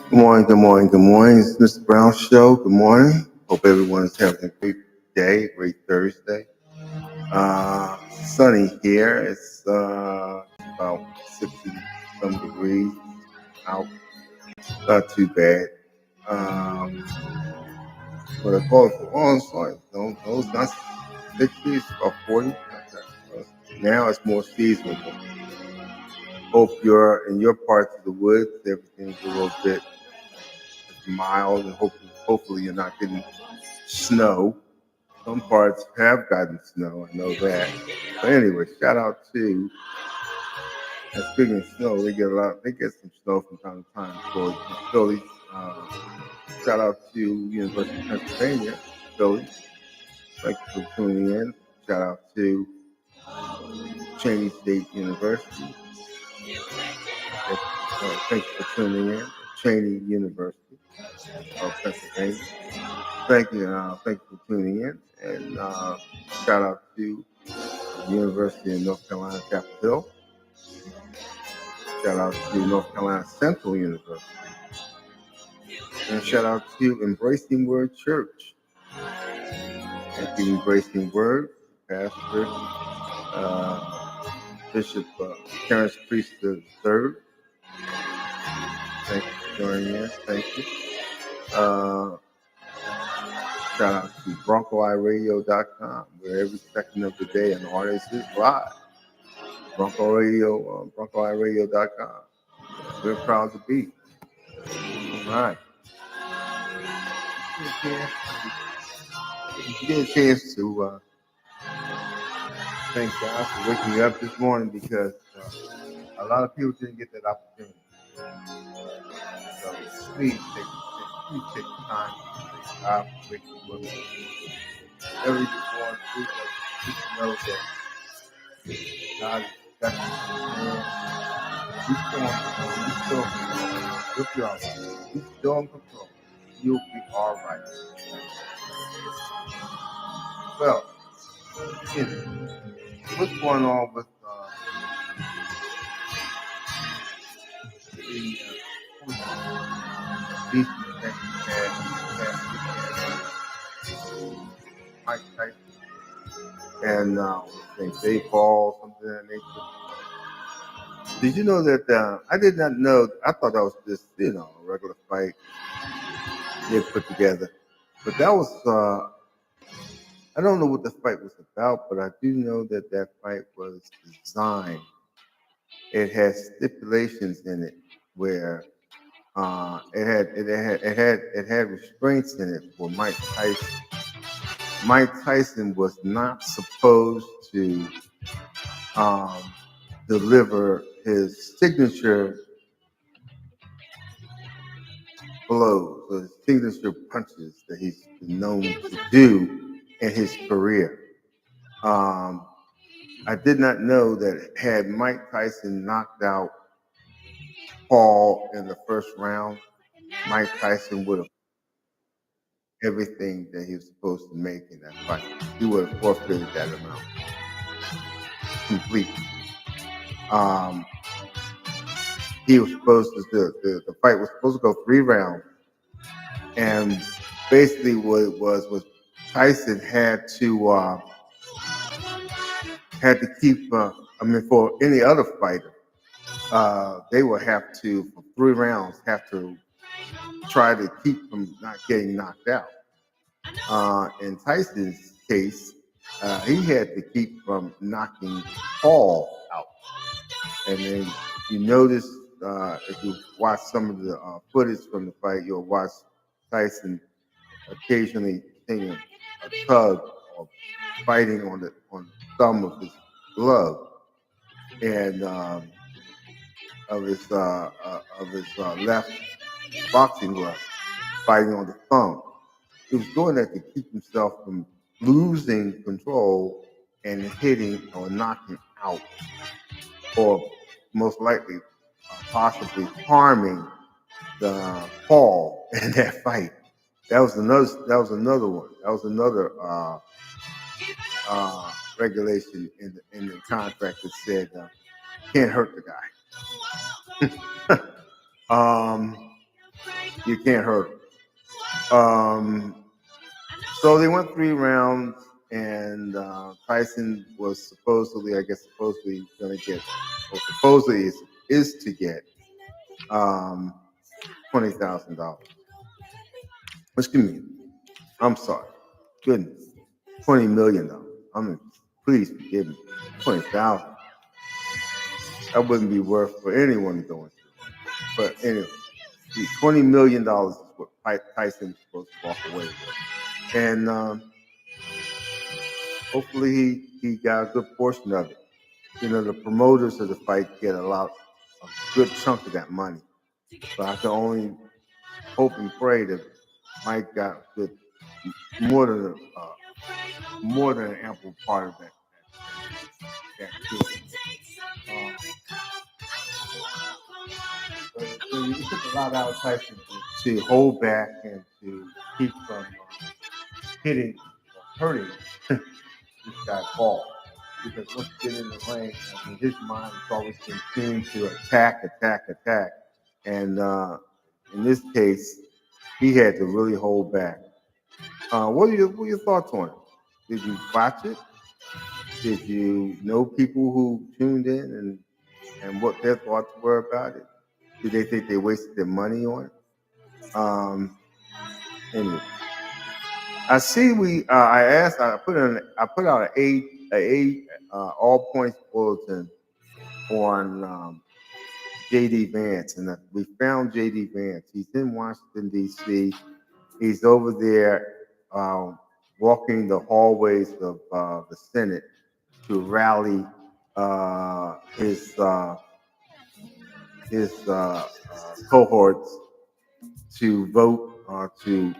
Good morning, good morning, good morning. It's Mr. Brown Show. Good morning. Hope everyone's having a great day, great Thursday. Sunny here. It's about 60 some degrees out. Not too bad. But I call it for onslaught. No, it's not 60, it's about 40. Now it's more seasonable. Hope you're in your parts of the woods, everything's a little bit mild, and hopefully you're not getting snow. Some parts have gotten snow, I know that. But anyway, shout out to, and speaking of snow, they get some snow from time to time for Philly. Shout out to University of Pennsylvania, Philly. Thank you for tuning in. Shout out to Cheney State University. Thank you for tuning in. Cheney University of Pennsylvania. Thank you for tuning in. And shout out to the University of North Carolina, Chapel Hill. Shout out to North Carolina Central University. And shout out to Embracing Word Church. Thank you, Embracing Word, Pastor Bishop Terrence Priest III. Thank you for joining us. Thank you. Shout out to BroncoEyeRadio.com, where every second of the day an artist is live. BroncoEyeRadio.com. We're proud to be. All right. Get a chance to thank God for waking me up this morning, because a lot of people didn't get that opportunity. So please take the time to thank God for waking you up. Every born through that, you know that God is definitely He's still in control. You'll be all right. He's still in control. You'll be all right. Well, what's going on with the DC that Mike Tyson and Dave Hall, something of that nature? Did you know that? I did not know. I thought that was just a regular fight they put together, but that was. I don't know what the fight was about, but I do know that that fight was designed. It has stipulations in it where it had restraints in it for Mike Tyson. Mike Tyson was not supposed to deliver his signature blows or his signature punches that he's been known to do in his career. I did not know that had Mike Tyson knocked out Paul in the first round, Mike Tyson would have everything that he was supposed to make in that fight. He would have forfeited that amount completely. He was supposed to the fight was supposed to go 3 rounds, and basically what it was Tyson had to keep. For any other fighter, they would have to for 3 rounds have to try to keep from not getting knocked out. In Tyson's case, he had to keep from knocking Paul out. And then you notice if you watch some of the footage from the fight, you'll watch Tyson occasionally taking a tug or fighting on the thumb of his glove and of his left boxing glove, fighting on the thumb. He was doing that to keep himself from losing control and hitting or knocking out, or most likely possibly harming the Paul in that fight. That was another one. That was another regulation in the contract that said can't hurt the guy. You can't hurt them. So they went 3 rounds, and Tyson was supposedly going to get, or supposedly is to get $20,000. Excuse me. I'm sorry. Goodness, $20 million. I mean, please forgive me. 20,000. That wouldn't be worth for anyone going through. But anyway, $20 million is what Tyson was supposed to walk away with, and hopefully he got a good portion of it. You know, the promoters of the fight get a good chunk of that money. So I can only hope and pray that Mike got good, more than an ample part of that deal. So you took a lot out of Tyson to hold back and to keep from hurting this guy Paul. Because once you get in the ring, I mean, his mind has always been tuned to attack. And in this case, he had to really hold back. What are your thoughts on it? Did you watch it? Did you know people who tuned in and what their thoughts were about it? Did they think they wasted their money on it? Anyway, I see. I put out a all points bulletin on JD Vance, and we found JD Vance. He's in Washington D.C. He's over there walking the hallways of the Senate to rally his cohorts to vote to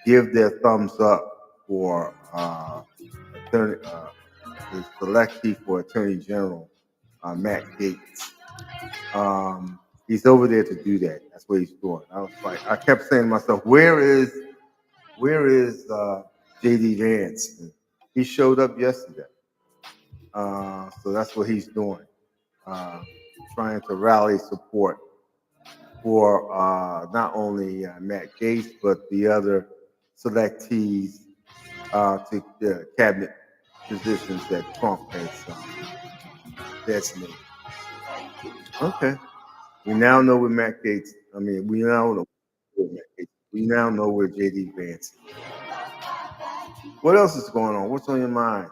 give their thumbs up for the selectee for Attorney General Matt Gaetz. He's over there to do that. That's what he's doing. I kept saying to myself, where is JD Vance? And he showed up yesterday. So that's what he's doing, trying to rally support for not only Matt Gaetz, but the other selectees to the cabinet positions that Trump has designated. Okay. We now know where Matt Gaetz. We now know where Matt Gaetz. We now know where JD Vance is. What else is going on? What's on your mind?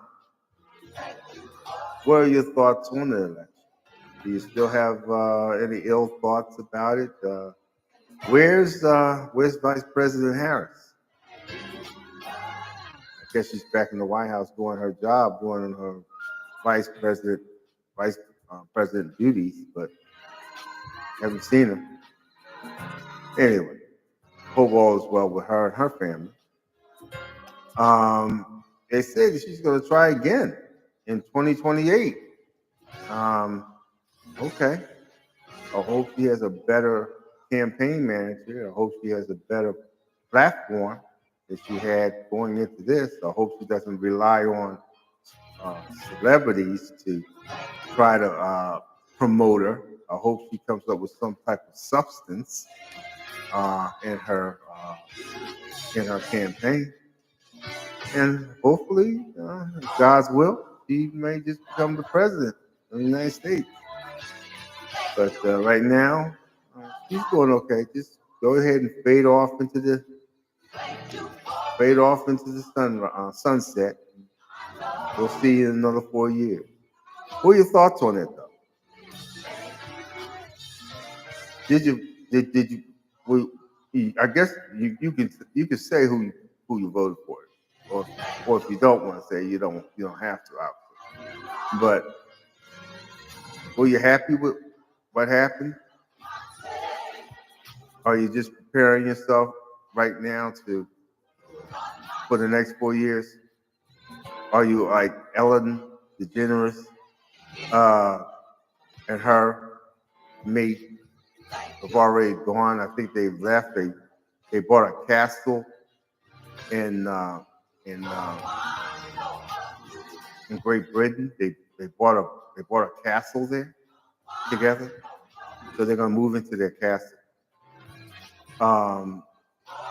What are your thoughts on the election? Do you still have any ill thoughts about it? Where's Vice President Harris? I guess she's back in the White House doing her job, doing her vice president duties, but haven't seen her. Anyway, hope all is well with her and her family. They say that she's going to try again in 2028. Okay. I hope she has a better campaign manager. I hope she has a better platform that she had going into this. I hope she doesn't rely on celebrities to try to promote her. I hope she comes up with some type of substance in her campaign, and hopefully, God's will, she may just become the president of the United States. But right now, she's doing okay. Just go ahead and fade off into the sunset. We'll see you in another 4 years. What are your thoughts on it, though? Did you? I guess you can say who you voted for, or if you don't want to say, you don't have to, obviously. But were you happy with what happened? Are you just preparing yourself right now for the next 4 years? Are you like Ellen DeGeneres and her mate have already gone? I think they've left. They bought a castle in Great Britain. They bought a castle there together. So they're gonna move into their castle. um,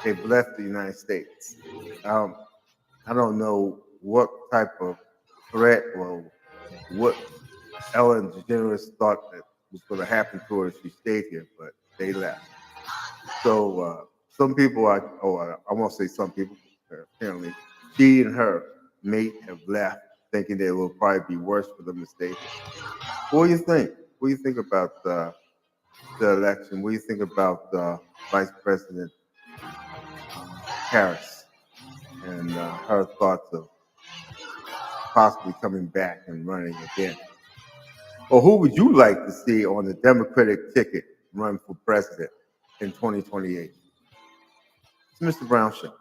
they've left the United States. Um, I don't know what type of threat or what Ellen DeGeneres thought that was going to happen to her if she stayed here, but they left. So some people I won't say some people, apparently she and her mate have left thinking that it will probably be worse for them to stay here. What do you think? What do you think about the election? What do you think about Vice President Harris and her thoughts of possibly coming back and running again? Or who would you like to see on the Democratic ticket run for president in 2028? It's Mr. Brown Show.